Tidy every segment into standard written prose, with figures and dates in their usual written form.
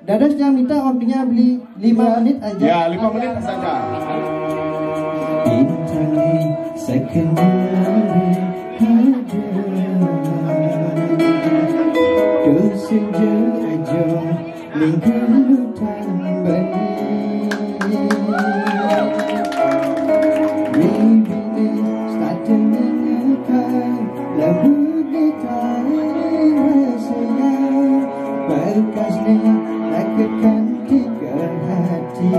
Dadas yang minta waktunya beli 5 menit aja. Ya, 5 menit saja. Bintang sekenari ada kesenja aja lingkaran bani bibine starting menyekat lagu gitar rasanya bekasnya lakukan tiga hati.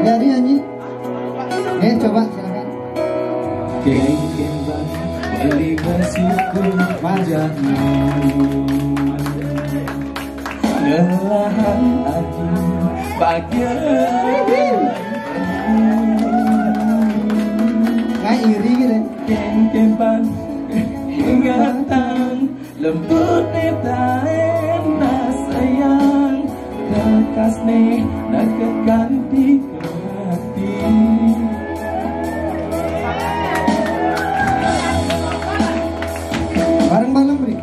Dari nyanyi. Coba silakan. Kembang balik bersyukur wajahmu Nelahan hati bahagia Nggak iri gitu. Kembang ingatan lembut enak sayang lekas nih nakkan di hati. Bareng-bareng beri.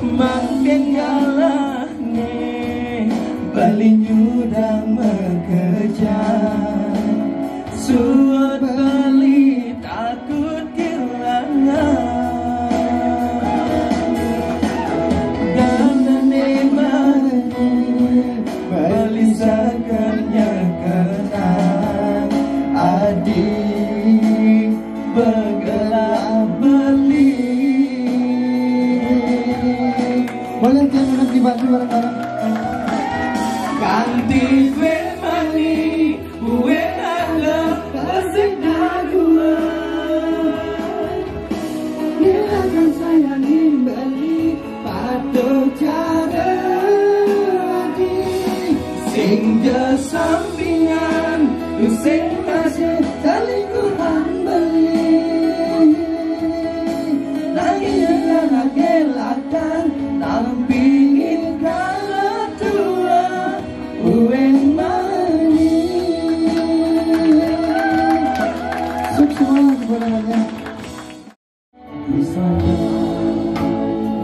Makin ngalah nih bali nyudang mengejar suat bali takut kehilangan dan nemani bali sakarnya kenang adik bergelap beli. Boleh jangan dibantu bareng-bareng. Ganti gue mani, gue ada kasih gua. Dia akan sayangin balik pada cara di sing sampingan, sing masih selingkuhan balik. Lagi yang lagi lakukan. Nampingin kala tua ueng mani. Semua sebenarnya. Bisa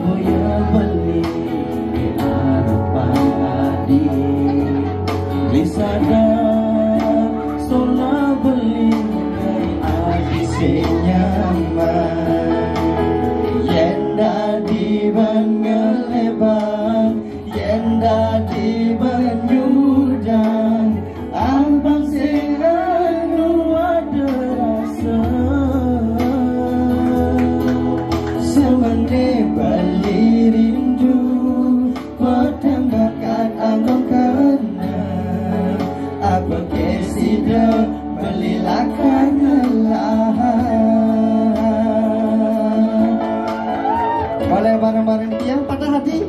goya beli harapan adi. Bisa sola beli adi senyaman. Yenda di Bangaleban, yenda di Banyudan, abang sehanu ada rasa. Semene bali rindu, petambahkan abang karena abang kesida belilakan lahan. Boleh bareng-bareng yang patah hati.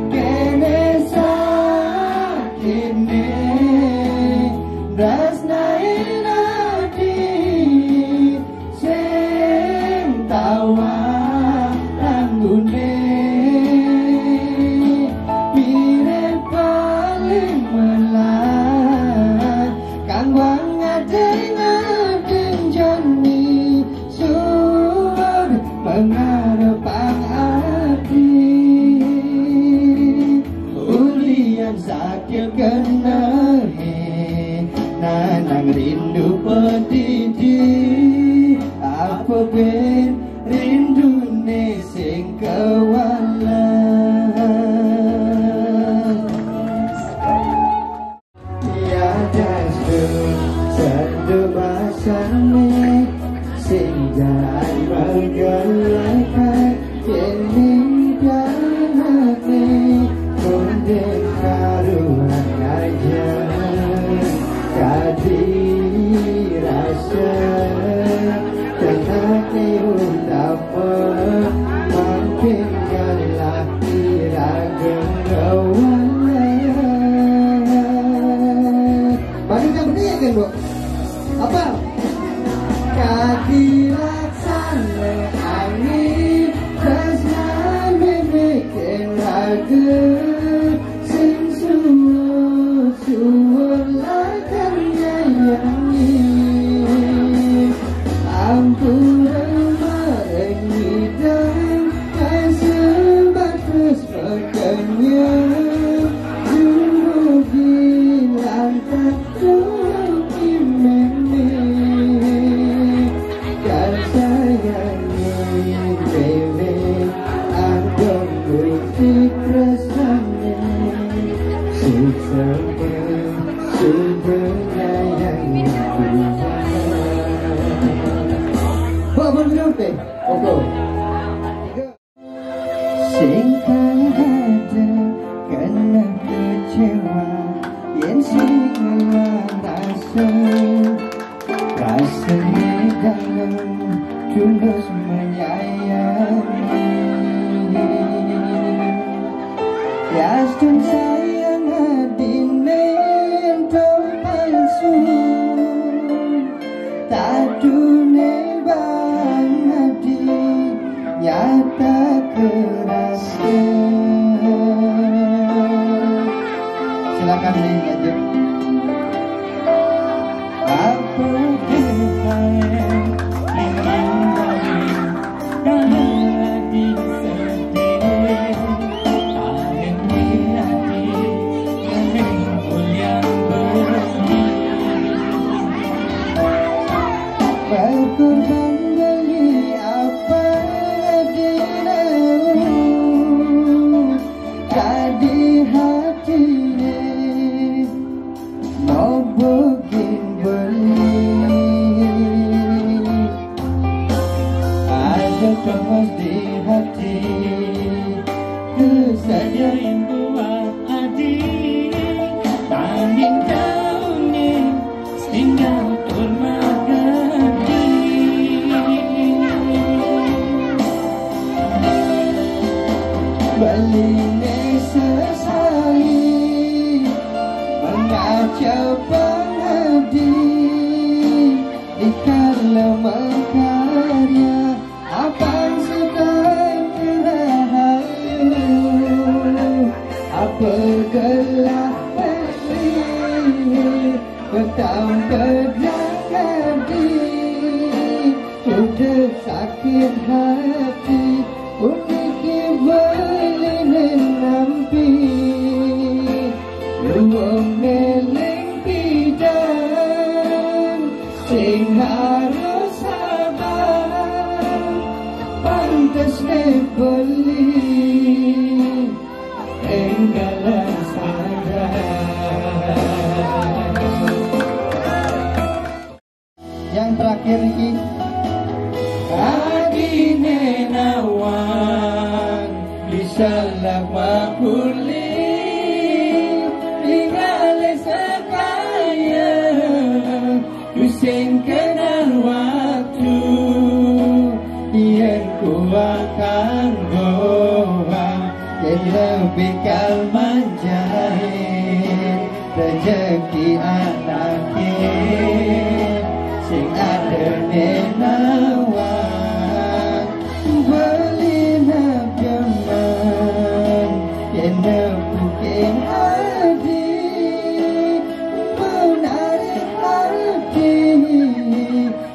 Kene sakine rasnain hati sing tawa tanggune mirip paling melah kang ngadeng joni sur pengarepang hati ulian sakit kenari nanang rindu pedidi apa ben rindu sing kewalan tiada sedebasan sing jalan menggalakan jening janane kunden karuan aja kadi rasa tenake utama makin galah iragan kawalan. Baru yang benar kan, Bu? Apa? Kadi laksana angin tresnan memikir lagu sing suwur lakan nyanyi ampun marengi dan sebatas sebenarnya yang punya. Bawa bergerak deh, oke. Singkang ada kena kecewa, yang singgalah rasanya dalam tulus menyayangi. Yasdun sayang hati nento palsu, tadune bang hati nyata kerasa. Silakan dilanjut. Apa kita berkorban beli apa dirimu, tadi hatinya mau bikin beli. Ada cemas di hati, kesadaran buat adik, tanging kau ni tinggal beline sesali mengacau pengadi dikala mengkarya apa sedang rahayu, apa gelah beri betang pedang hati, sudah sakit hati unik belinen nampi, luang meleng pidang sing harus sabar, pantas nebeli enggalah sadar. Yang terakhir ini adine nawang disalah makulit tinggal sekaya kusing kenal waktu yang ku akan bawa yang lebih kal manjai rezeki anaknya sing ada nenawang beli nabjaman yang nepukin hati menarik hati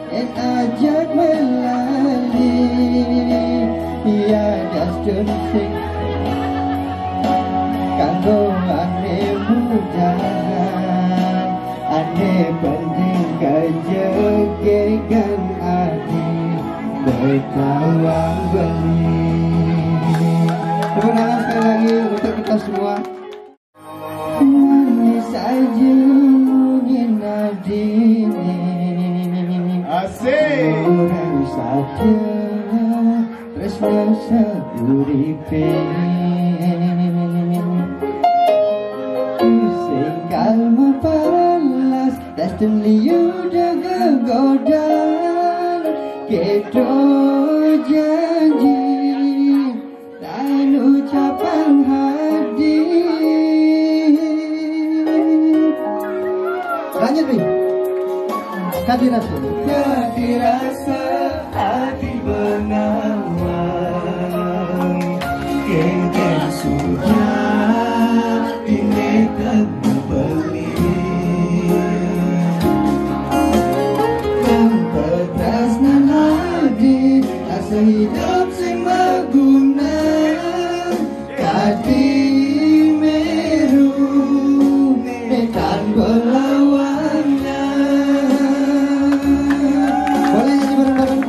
yang ajak melali ya dasdun sing kanggo ane mudahan ane penting kejegegan hati bertawang beli. Tepuk tangan sekali lagi untuk kita semua. Manis saja mungkin adine asik orang saja tresna sauripe sing kalma palas dasden liu daga godan kedo janji dan ucapan hati. Lanjut nih. Kadi rasa hati benawang kekeh sudah dinekat beli tanpa tresna lagi asa hidup sing maguna kadi meru nekan berlawannya. Boleh nyanyi bareng-bareng?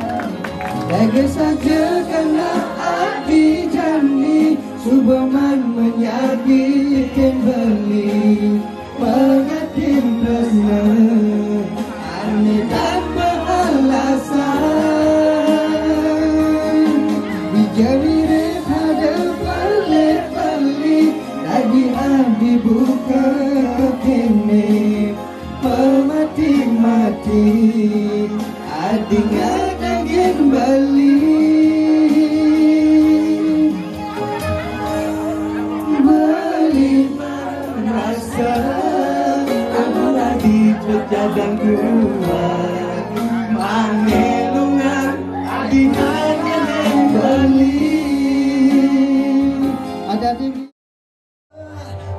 Jaga saja karena hati jani Subaman menyakitkan beli dan kuat mangelungan adinanya kembali Ada di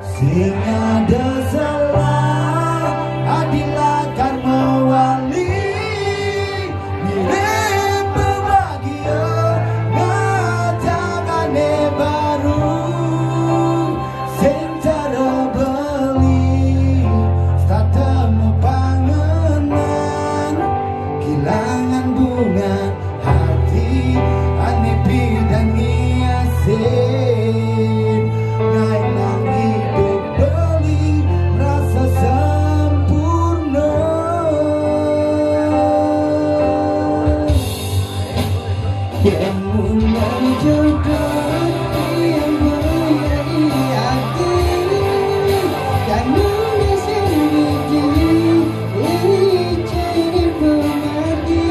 sing ada salah adilah karma wali mirip bahagia ngajagane baru sing cara beli tatemu pangenan kehilangan bunga hati anipi dan ngiasin ngailang hidup beli rasa sempurna yang mulai jodoh yang menjadi hati yang nulis ini ciri pemati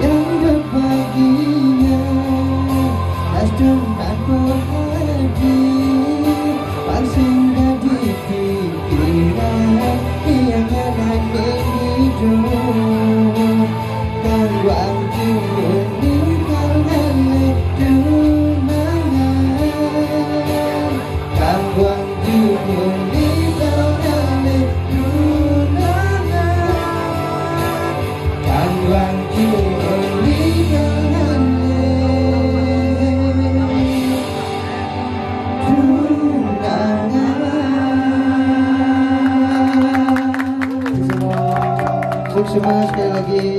yang berbahagia nasdem dan berhadir langsung dari pikiran yang ada di hidup dan waktu meninggalkan tunangan dan waktu meninggalkan tunangan dan waktu meninggalkan tunangan. sukses semua sekali lagi.